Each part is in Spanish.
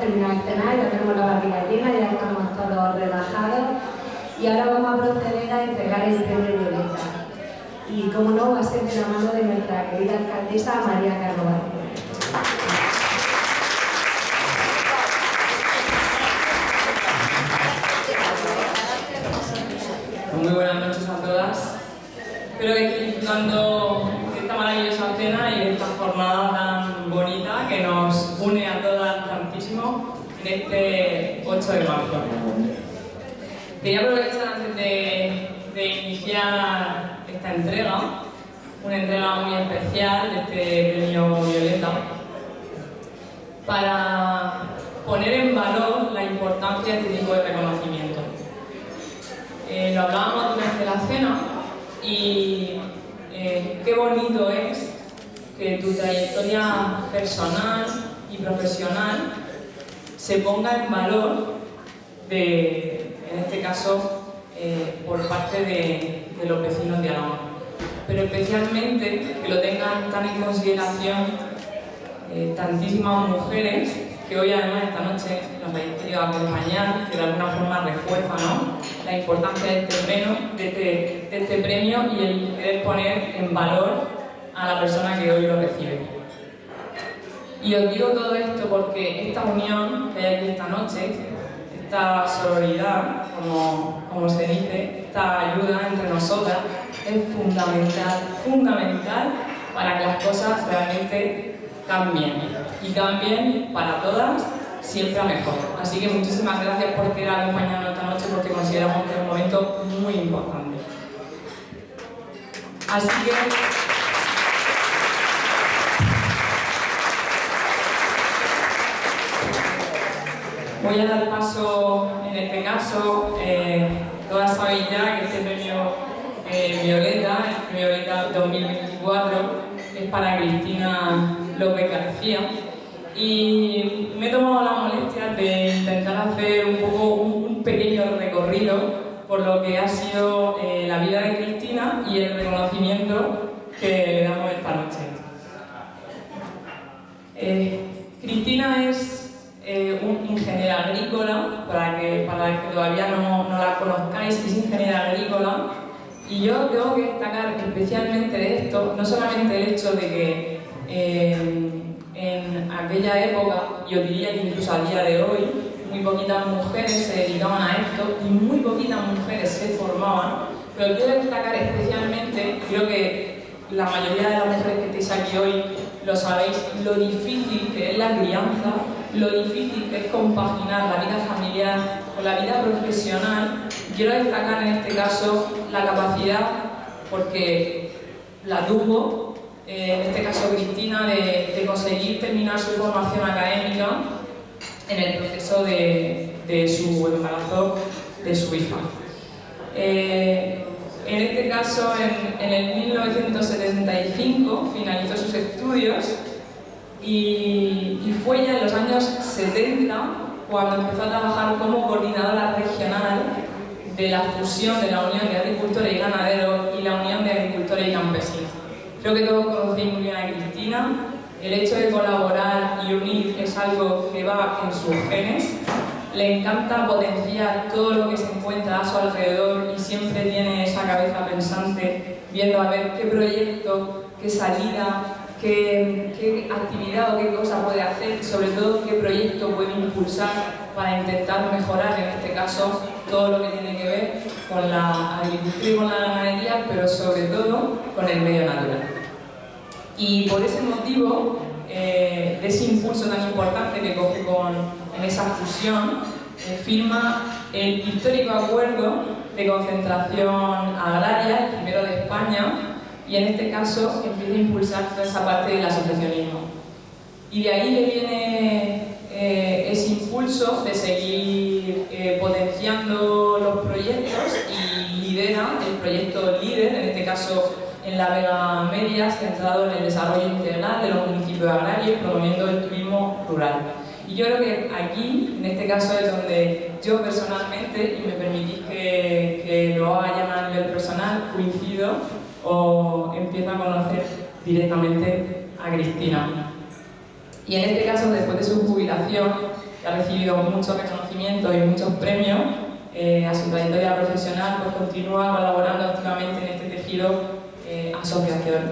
terminado de cenar, ya tenemos la barriga llena, ya estamos todos relajados y ahora vamos a proceder a entregar el premio Violeta. Y como no, va a ser de la mano de nuestra querida alcaldesa María Carvajal. Muy buenas noches a todas. Espero que estéis disfrutando de esta maravillosa cena y de esta jornada tan bonita que nos une a todas tantísimo en este 8 de marzo. Quería aprovechar antes de iniciar esta entrega, una entrega muy especial de este premio Violeta, para poner en valor la importancia de este tipo de reconocimiento. Lo hablábamos durante la cena y qué bonito es que tu trayectoria personal y profesional se ponga en valor en este caso por parte de los vecinos de Alhama, pero especialmente que lo tengan tan en consideración tantísimas mujeres que hoy además esta noche nos habéis querido acompañar, que de alguna forma refuerza, ¿no?, la importancia de este premio y el querer poner en valor a la persona que hoy lo recibe. Y os digo todo esto porque esta unión que hay aquí esta noche, esta sororidad, como se dice, esta ayuda entre nosotras, es fundamental para que las cosas realmente cambien y cambien para todas, siempre a mejor. Así que muchísimas gracias por querer acompañarnos esta noche porque consideramos que es un momento muy importante. Así que voy a dar paso en este caso. Todas sabéis ya que este premio Violeta, el premio Violeta 2024, es para Cristina López García. Y me he tomado la molestia de intentar hacer un pequeño recorrido por lo que ha sido la vida de Cristina y el reconocimiento que le damos esta noche. Cristina es un ingeniero agrícola, para que todavía no la conozcáis, es ingeniera agrícola, y yo tengo que destacar especialmente de esto, no solamente el hecho de que en aquella época, y os diría que incluso a día de hoy, muy poquitas mujeres se dedicaban a esto y muy poquitas mujeres se formaban, pero quiero destacar especialmente, creo que la mayoría de las mujeres que estáis aquí hoy lo sabéis, lo difícil que es la crianza, lo difícil que es compaginar la vida familiar con la vida profesional. Quiero destacar en este caso la capacidad, porque la tuvo, en este caso Cristina, de conseguir terminar su formación académica en el proceso de su embarazo de su hija. En este caso, en el 1975 finalizó sus estudios y fue ya en los años 70 cuando empezó a trabajar como coordinadora regional de la fusión de la Unión de Agricultores y Ganaderos y la Unión de Agricultores y Campesinos. Creo que todos conocéis muy bien a Cristina. El hecho de colaborar y unir es algo que va en sus genes. Le encanta potenciar todo lo que se encuentra a su alrededor y siempre tiene esa cabeza pensante viendo a ver qué proyecto, qué salida, qué actividad o qué cosa puede hacer y sobre todo qué proyecto puede impulsar para intentar mejorar, en este caso, todo lo que tiene que ver con la agricultura y con la ganadería, pero sobre todo con el medio natural. Y por ese motivo, de ese impulso tan importante que coge en esa fusión, firma el histórico acuerdo de concentración agraria, el primero de España, y en este caso empieza a impulsar toda esa parte del asociacionismo. Y de ahí le viene ese impulso de seguir potenciando los proyectos y lidera el proyecto LIDER, en este caso en la Vega Media, centrado en el desarrollo integral de los municipios agrarios, promoviendo el turismo rural. Y yo creo que aquí, en este caso, es donde yo personalmente, y me permitís que lo haga ya a nivel personal, coincido o empiezo a conocer directamente a Cristina. Y en este caso, después de su jubilación, que ha recibido muchos reconocimientos y muchos premios, a su trayectoria profesional, pues continúa colaborando activamente en este tejido de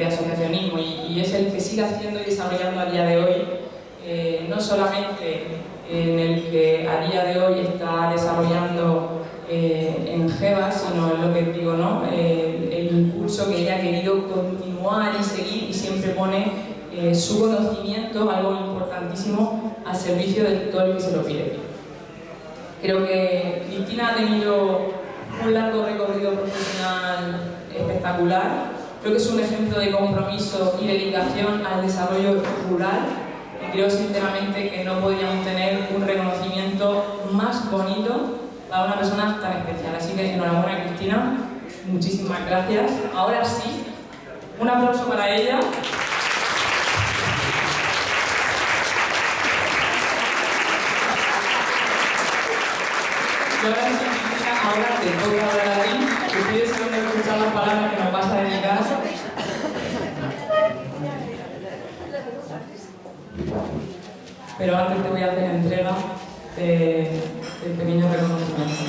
asociacionismo y es el que sigue haciendo y desarrollando a día de hoy, no solamente en el que a día de hoy está desarrollando en GEVA, sino en lo que digo, ¿no? El impulso que ella ha querido continuar y seguir y siempre pone su conocimiento, algo importantísimo, al servicio de todo el que se lo pide. Creo que Cristina ha tenido un largo recorrido profesional espectacular. Creo que es un ejemplo de compromiso y dedicación al desarrollo rural. Y creo sinceramente que no podríamos tener un reconocimiento más bonito para una persona tan especial. Así que enhorabuena, Cristina. Muchísimas gracias. Ahora sí, un aplauso para ella. Ahora te toca hablar a ti, que tienes que escuchar las palabras que nos vas a dedicar. Pero antes te voy a hacer entrega del pequeño reconocimiento.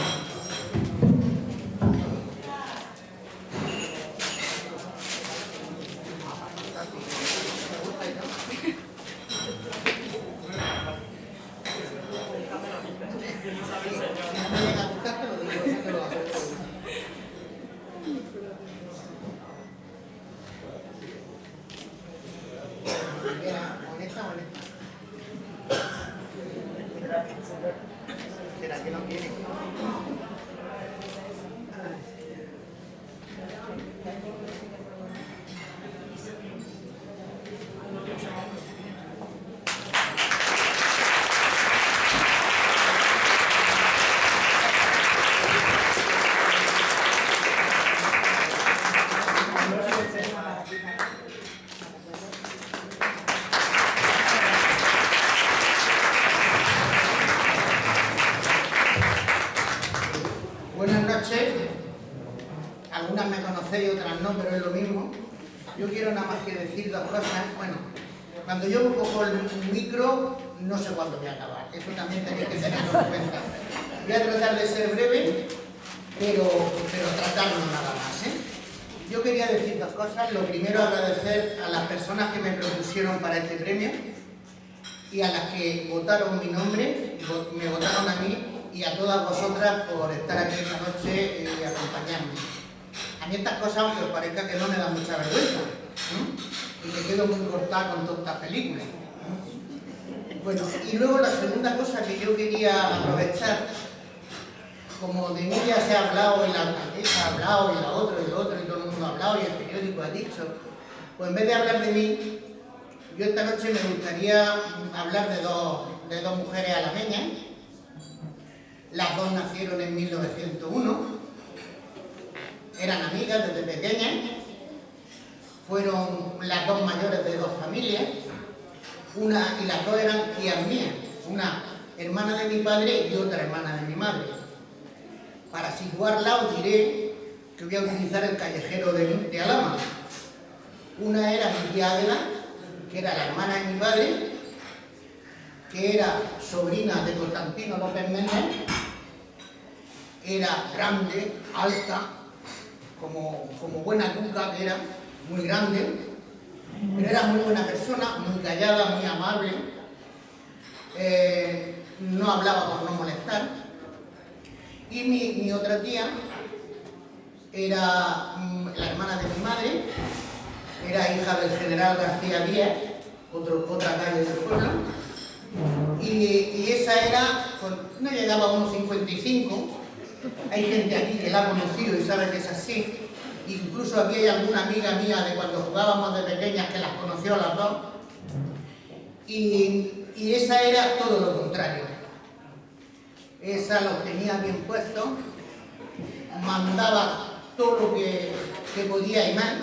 ¿Será que no quiere? Buenas noches. Algunas me conocéis, otras no, pero es lo mismo. Yo quiero nada más que decir dos cosas. Bueno, cuando yo cojo el micro, no sé cuándo voy a acabar. Eso también tenéis que tenerlo en cuenta. Voy a tratar de ser breve, pero tratarlo nada más, ¿eh? Yo quería decir dos cosas. Lo primero, agradecer a las personas que me propusieron para este premio y a las que votaron mi nombre, me votaron a mí, y a todas vosotras por estar aquí esta noche y acompañarme. A mí estas cosas, aunque os parezca que no, me dan mucha vergüenza, y me quedo muy cortada con todas estas películas. Bueno, y luego la segunda cosa que yo quería aprovechar, como de mí ya se ha hablado, y la alcaldesa ha hablado, y la otra, y el otro, y todo el mundo ha hablado, y el periódico ha dicho, pues en vez de hablar de mí, yo esta noche me gustaría hablar de dos mujeres alameñas. Las dos nacieron en 1901, eran amigas desde pequeñas, fueron las dos mayores de dos familias, y las dos eran tías mías, una hermana de mi padre y otra hermana de mi madre. Para situarla os diré que voy a utilizar el callejero de Alhama. Una era mi tía Águeda, que era la hermana de mi padre, que era sobrina de Constantino López Méndez. Era grande, alta, como buena cuca que era, muy grande, pero era muy buena persona, muy callada, muy amable, no hablaba por no molestar. Y mi otra tía era la hermana de mi madre, era hija del general García Díaz, otra calle del pueblo, y esa era, no llegaba a unos 55. Hay gente aquí que la ha conocido y sabe que es así. Incluso aquí hay alguna amiga mía de cuando jugábamos de pequeñas que las conoció a las dos. Y esa era todo lo contrario. Esa los tenía bien puestos, mandaba todo lo que podía y más.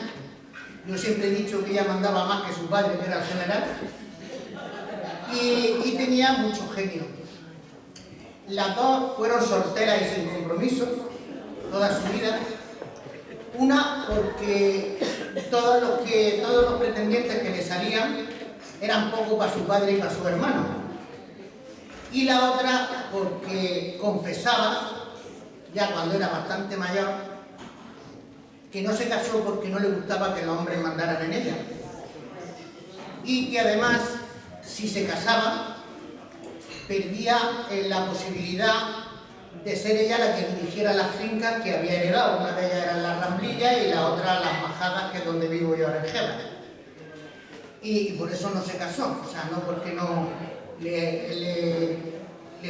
Yo siempre he dicho que ella mandaba más que su padre, que era el general. Y tenía mucho genio. Las dos fueron solteras y sin compromiso toda su vida. Una porque todos los pretendientes que le salían eran poco para su padre y para su hermano. y la otra porque confesaba, ya cuando era bastante mayor, que no se casó porque no le gustaba que los hombres mandaran en ella. Y que además, si se casaba, perdía la posibilidad de ser ella la que dirigiera las fincas que había heredado. Una de ellas eran las Ramblillas y la otra las Majadas, que es donde vivo yo ahora en Geva. Y por eso no se casó, o sea, no porque no le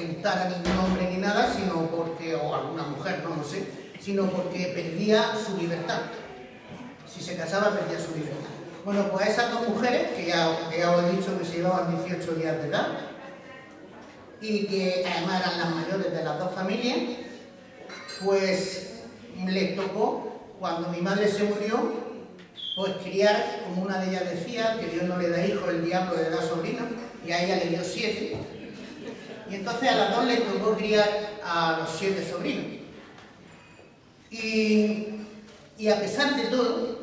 gustara ningún hombre ni nada, sino porque, o alguna mujer, no lo sé, sino porque perdía su libertad. Si se casaba, perdía su libertad. Bueno, pues esas dos mujeres, que ya os he dicho que se llevaban 18 días de edad, y que además eran las mayores de las dos familias, pues les tocó, cuando mi madre se murió, pues criar, como una de ellas decía, que Dios no le da hijos, el diablo le da sobrinos, y a ella le dio 7. Y entonces a las dos les tocó criar a los 7 sobrinos. Y a pesar de todo,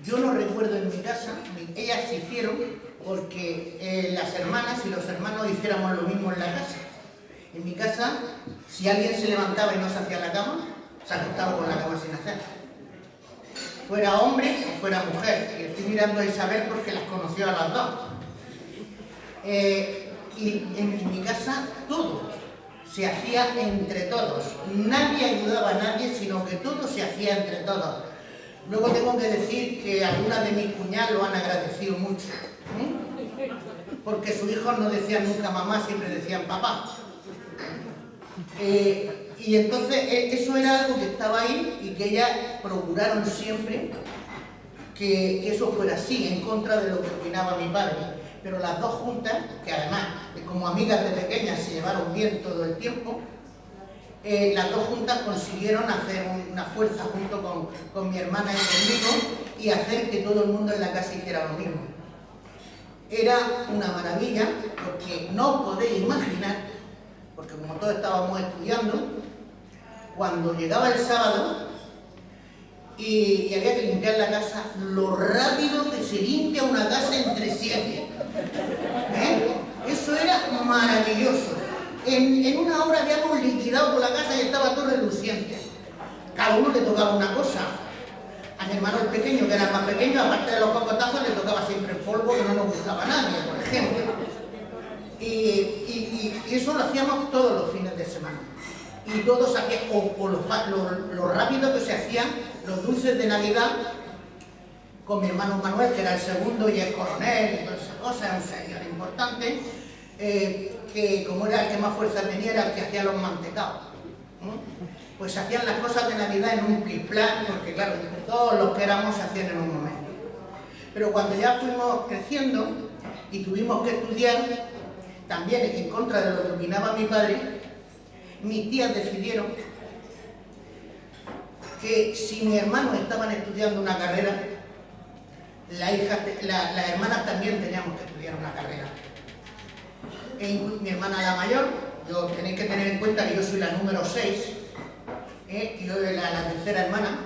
yo no recuerdo en mi casa, ellas se hicieron porque las hermanas y los hermanos hiciéramos lo mismo en la casa. En mi casa, si alguien se levantaba y no se hacía la cama, se acostaba con la cama sin hacer. Fuera hombre o fuera mujer. Y estoy mirando a Isabel porque las conoció a las dos. Y en mi casa todo se hacía entre todos. Nadie ayudaba a nadie, sino que todo se hacía entre todos. Luego tengo que decir que algunas de mis cuñadas lo han agradecido mucho. Porque sus hijos no decían nunca mamá, siempre decían papá. Y entonces eso era algo que estaba ahí y que ellas procuraron siempre que eso fuera así, en contra de lo que opinaba mi padre. Pero las dos juntas, que además como amigas de pequeñas se llevaron bien todo el tiempo, las dos juntas consiguieron hacer una fuerza junto con mi hermana y conmigo y hacer que todo el mundo en la casa hiciera lo mismo. Era una maravilla porque no podéis imaginar, porque como todos estábamos estudiando, cuando llegaba el sábado y había que limpiar la casa, lo rápido que se limpia una casa entre 7. Eso era maravilloso. En una hora habíamos liquidado por la casa y estaba todo reluciente. Cada uno le tocaba una cosa. A mi hermano el pequeño, que era el más pequeño, aparte de los cocotazos, le tocaba siempre el polvo, que no nos gustaba a nadie, por ejemplo. Y eso lo hacíamos todos los fines de semana. Y todos hacían, lo rápido que se hacían los dulces de Navidad, con mi hermano Manuel, que era el segundo y el coronel y todas esas cosas, un señor importante, que como era el que más fuerza tenía, era el que hacía los mantecados. Pues se hacían las cosas de Navidad en un plis-plas, porque claro, todos los que éramos se hacían en un momento. Pero cuando ya fuimos creciendo y tuvimos que estudiar, también en contra de lo que opinaba mi padre, mis tías decidieron que si mis hermanos estaban estudiando una carrera, las hermanas también teníamos que estudiar una carrera. Mi hermana la mayor, tenéis que tener en cuenta que yo soy la número 6, y yo la tercera hermana.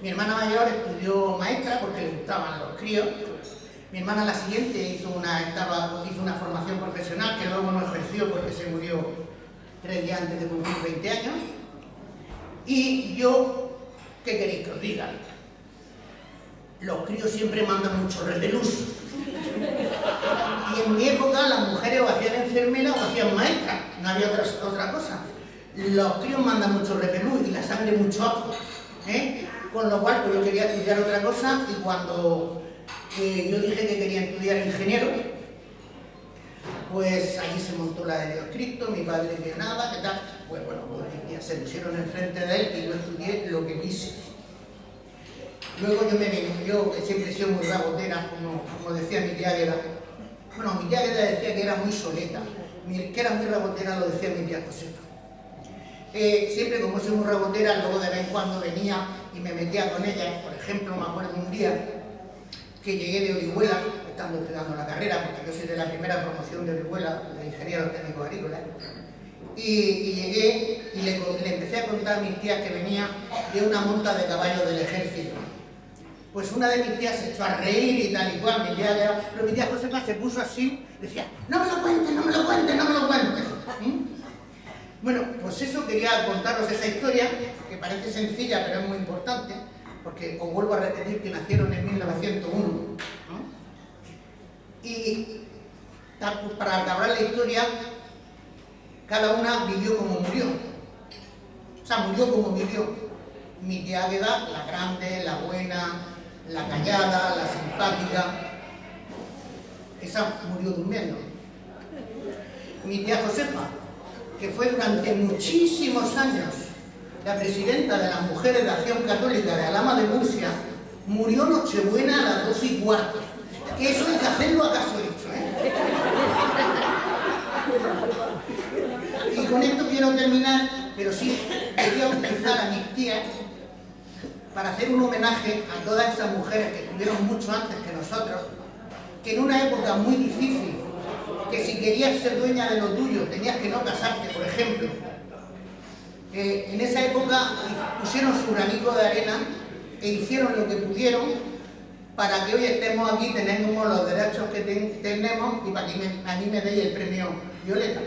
Mi hermana mayor estudió maestra porque le gustaban los críos. Mi hermana la siguiente hizo una formación profesional que luego no ejerció porque se murió 3 días antes de cumplir 20 años. Y yo, ¿qué queréis que os diga? Los críos siempre mandan mucho repelús. Y en mi época las mujeres o hacían enfermeras o hacían maestras, no había otra cosa. Los críos mandan mucho repelús y la sangre mucho asco. Con lo cual pues yo quería estudiar otra cosa y cuando yo dije que quería estudiar ingeniero, pues allí se montó la de Dios Cristo, mi padre que nada, que tal. Pues bueno, pues se pusieron enfrente de él y yo estudié lo que quise. Luego yo que siempre he sido muy rabotera, como decía mi tía Gueda. Bueno, mi tía Gueda decía que era muy soleta, que era muy rabotera lo decía mi tía Josefa. Siempre como soy muy rabotera, luego de vez en cuando venía y me metía con ella. Por ejemplo, me acuerdo un día que llegué de Orihuela, estando estudiando la carrera, porque yo soy de la primera promoción de Orihuela, de ingeniero técnico agrícola, y llegué y le empecé a contar a mis tías que venía de una monta de caballos del ejército. pues una de mis tías se echó a reír y tal y cual, pero mi tía Josefa se puso así, decía, no me lo cuentes, no me lo cuentes, no me lo cuentes. Bueno, pues eso quería contaros esa historia, que parece sencilla pero es muy importante, porque os vuelvo a repetir que nacieron en 1901, ¿no? Y para acabar la historia, cada una vivió como murió. O sea, murió como vivió. Mi tía Águeda, la grande, la buena, la callada, la simpática, esa murió durmiendo. Mi tía Josefa, que fue durante muchísimos años la presidenta de las Mujeres de Acción Católica de Alhama de Murcia, murió Nochebuena a las 12:15. Que eso hay que hacerlo a caso hecho, ¿eh? Y con esto quiero terminar, pero sí quería utilizar a mis tías para hacer un homenaje a todas esas mujeres que estuvieron mucho antes que nosotros, que en una época muy difícil, que si querías ser dueña de lo tuyo tenías que no casarte, por ejemplo, en esa época pusieron su granito de arena e hicieron lo que pudieron para que hoy estemos aquí, tenemos los derechos que tenemos y para que a mí me deis el premio Violeta.